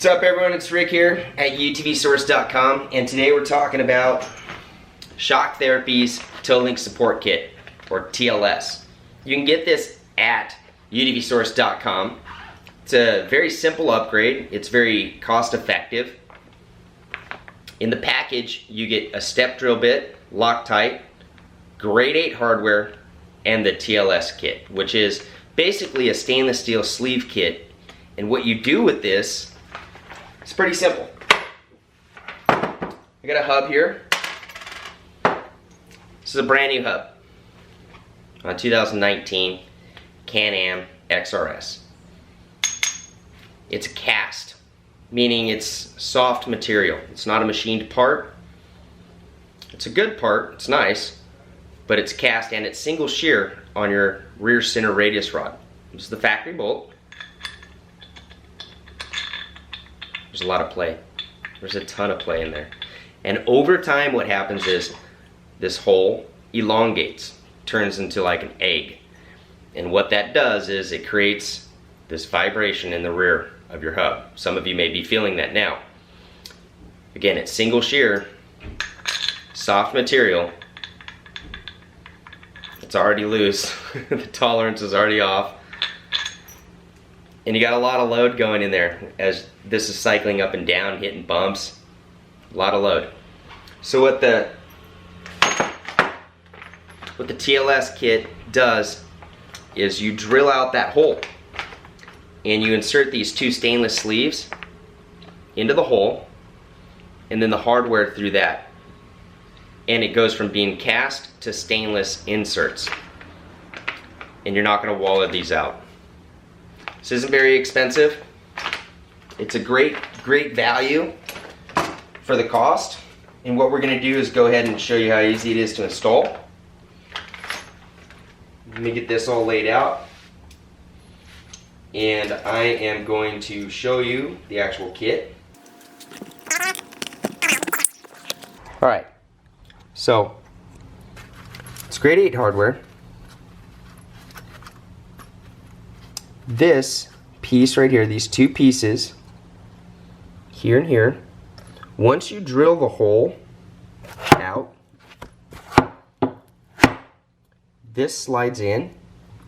What's up everyone, it's Rick here at utvsource.com, and today we're talking about Shock Therapy's Toe Link Support Kit, or TLS. You can get this at utvsource.com. It's a very simple upgrade, it's very cost effective. In the package you get a step drill bit, Loctite, grade 8 hardware, and the TLS kit, which is basically a stainless steel sleeve kit. And what you do with this, it's pretty simple. I got a hub here. This is a brand new hub. 2019 Can-Am XRS. It's a cast, meaning it's soft material. It's not a machined part. It's a good part, it's nice, but it's cast and it's single shear on your rear center radius rod. This is the factory bolt. There's a lot of play. There's a ton of play in there. And over time what happens is this hole elongates, turns into like an egg. And what that does is it creates this vibration in the rear of your hub. Some of you may be feeling that now. Again, it's single shear, soft material. It's already loose. The tolerance is already off. And you got a lot of load going in there as this is cycling up and down, hitting bumps. A lot of load. So what the TLS kit does is you drill out that hole and you insert these two stainless sleeves into the hole and then the hardware through that. And it goes from being cast to stainless inserts. And you're not going to wallow these out. This isn't very expensive. It's a great value for the cost. And what we're going to do is go ahead and show you how easy it is to install. Let me get this all laid out. And I am going to show you the actual kit. Alright, so it's grade 8 hardware. This piece right here, these two pieces, here and here, once you drill the hole out, this slides in,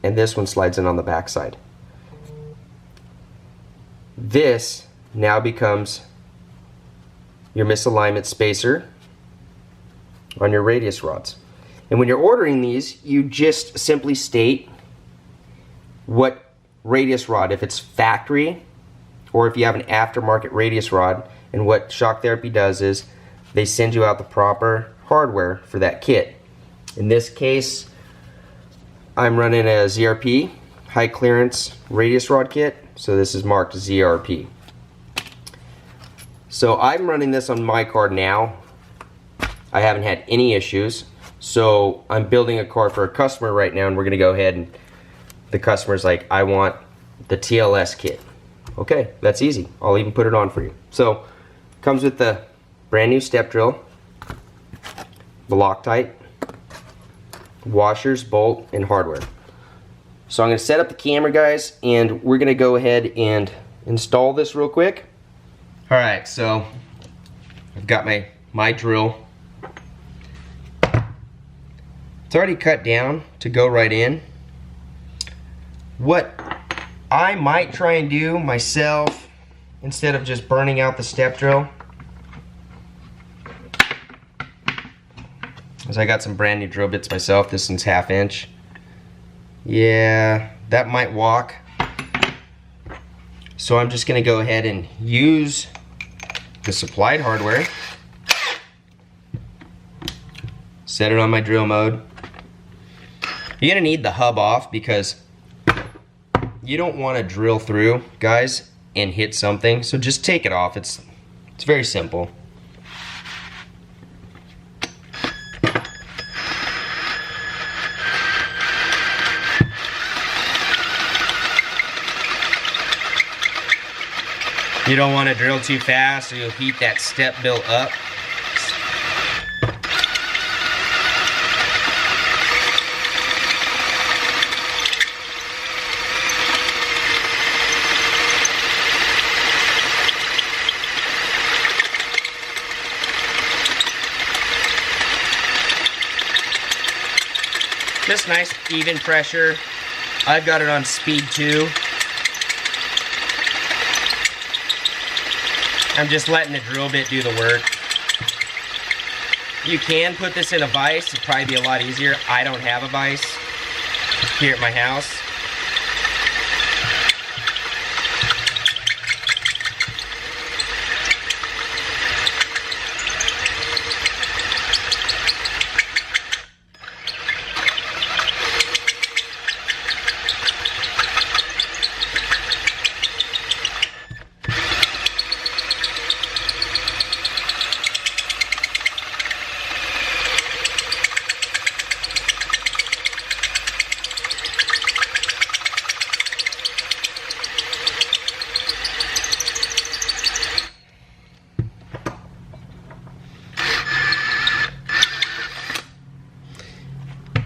and this one slides in on the back side. This now becomes your misalignment spacer on your radius rods. And when you're ordering these, you just simply state what radius rod, if it's factory or if you have an aftermarket radius rod. And what Shock Therapy does is they send you out the proper hardware for that kit. In this case, I'm running a ZRP, high clearance radius rod kit, so this is marked ZRP. So I'm running this on my card now. I haven't had any issues, so I'm building a card for a customer right now, and we're gonna go ahead and the customer's like, I want the TLS kit. Okay, that's easy. I'll even put it on for you. So, comes with the brand new step drill, the Loctite, washers, bolt, and hardware. So I'm going to set up the camera, guys, and we're going to go ahead and install this real quick. Alright, so I've got my drill. It's already cut down to go right in. What I might try and do myself, instead of just burning out the step drill, is I got some brand new drill bits myself. This one's 1/2 inch. Yeah, that might walk. So I'm just gonna go ahead and use the supplied hardware, set it on my drill mode. You're gonna need the hub off because you don't want to drill through, guys, and hit something. So just take it off. It's very simple. You don't want to drill too fast or you'll heat that step bill up. Just nice, even pressure. I've got it on speed 2. I'm just letting the drill bit do the work. You can put this in a vise, it'd probably be a lot easier. I don't have a vise here at my house.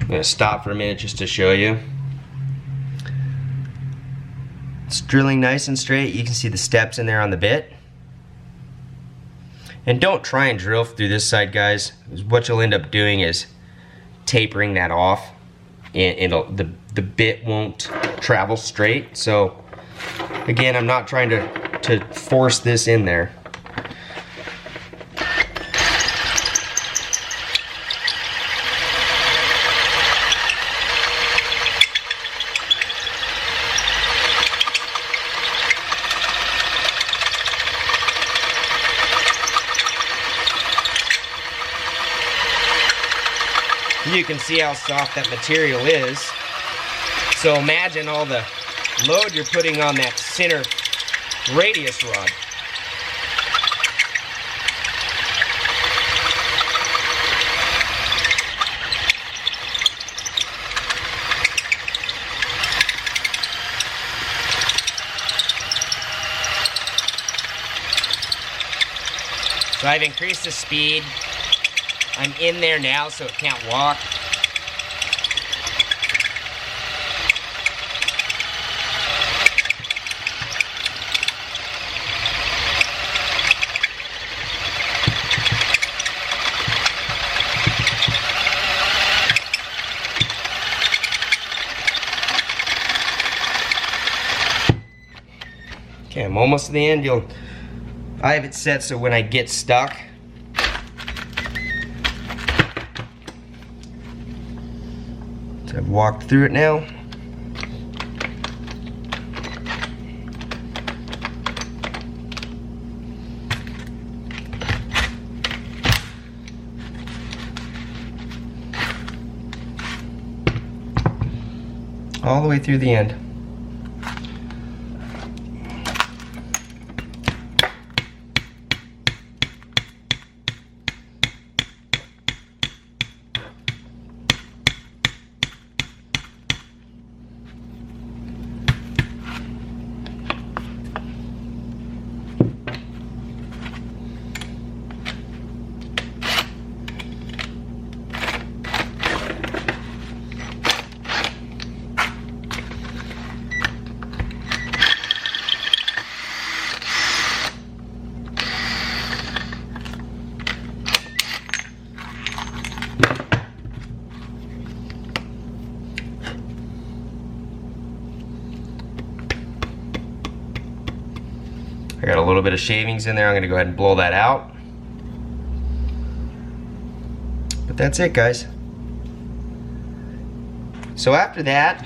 I'm going to stop for a minute just to show you. It's drilling nice and straight. You can see the steps in there on the bit. And don't try and drill through this side, guys. What you'll end up doing is tapering that off, and the bit won't travel straight. So again, I'm not trying to force this in there. You can see how soft that material is. So imagine all the load you're putting on that center radius rod. So I've increased the speed. I'm in there now, so it can't walk. Okay, I'm almost to the end. I have it set so when I get stuck, I've walked through it now. All the way through the end. I got a little bit of shavings in there. I'm going to go ahead and blow that out. But that's it, guys. So after that,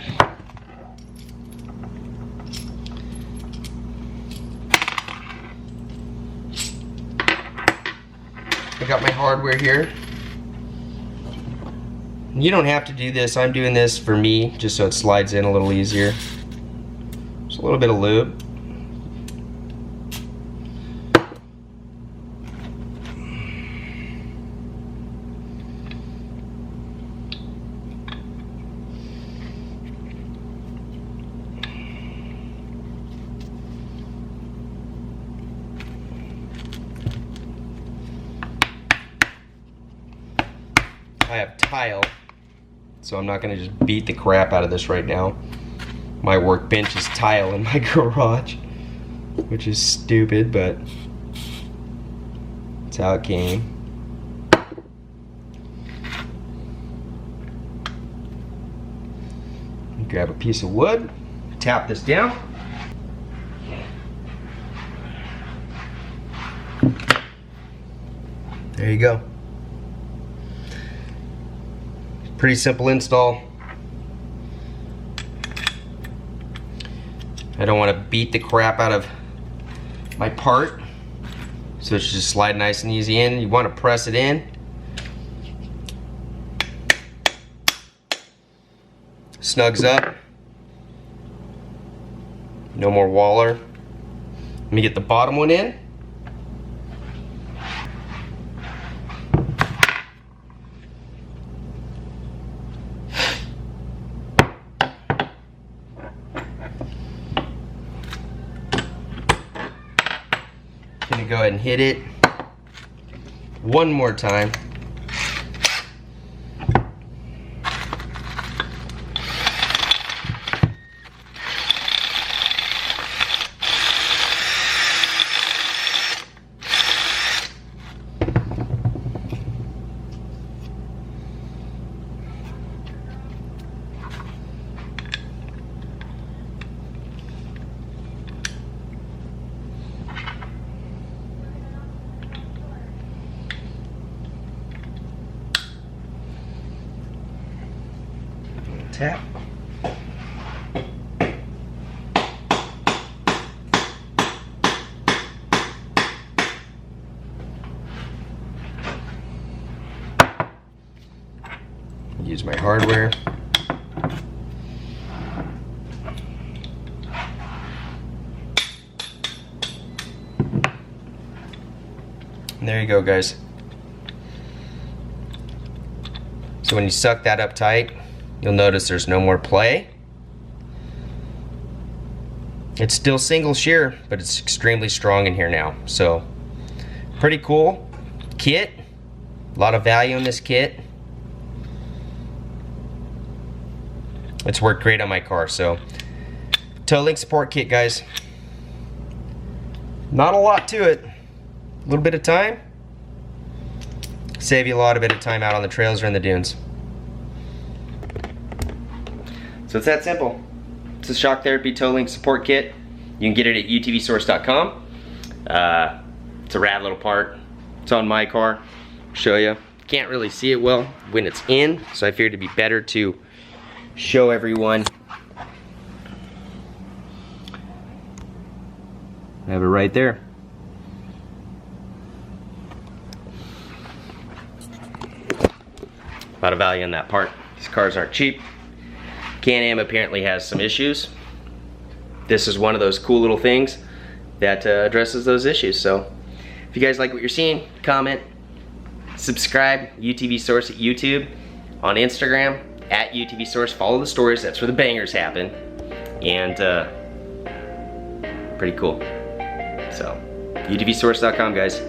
I got my hardware here. You don't have to do this. I'm doing this for me, just so it slides in a little easier. Just a little bit of lube. I have tile, so I'm not going to just beat the crap out of this right now. My workbench is tile in my garage, which is stupid, but that's how it came. Grab a piece of wood, tap this down. There you go. Pretty simple install. I don't want to beat the crap out of my part, so it should just slide nice and easy in. You want to press it in. Snugs up. No more waller. Let me get the bottom one in. Gonna go ahead and hit it one more time. Tap. Use my hardware. And there you go, guys. So when you suck that up tight, you'll notice there's no more play. It's still single shear, but it's extremely strong in here now. So, pretty cool kit. A lot of value in this kit. It's worked great on my car. So, toe link support kit, guys. Not a lot to it. A little bit of time. Save you a lot of bit of time out on the trails or in the dunes. So it's that simple. It's a shock therapy toe link support kit. You can get it at utvsource.com. It's a rad little part. It's on my car. Show you. Can't really see it well when it's in, so I figured it'd be better to show everyone. I have it right there. A lot of value in that part. These cars aren't cheap. Can-Am apparently has some issues. This is one of those cool little things that addresses those issues. So if you guys like what you're seeing, comment, subscribe. UTV Source at YouTube, on Instagram at UTV Source. Follow the stories. That's where the bangers happen. And pretty cool. So utvsource.com, guys.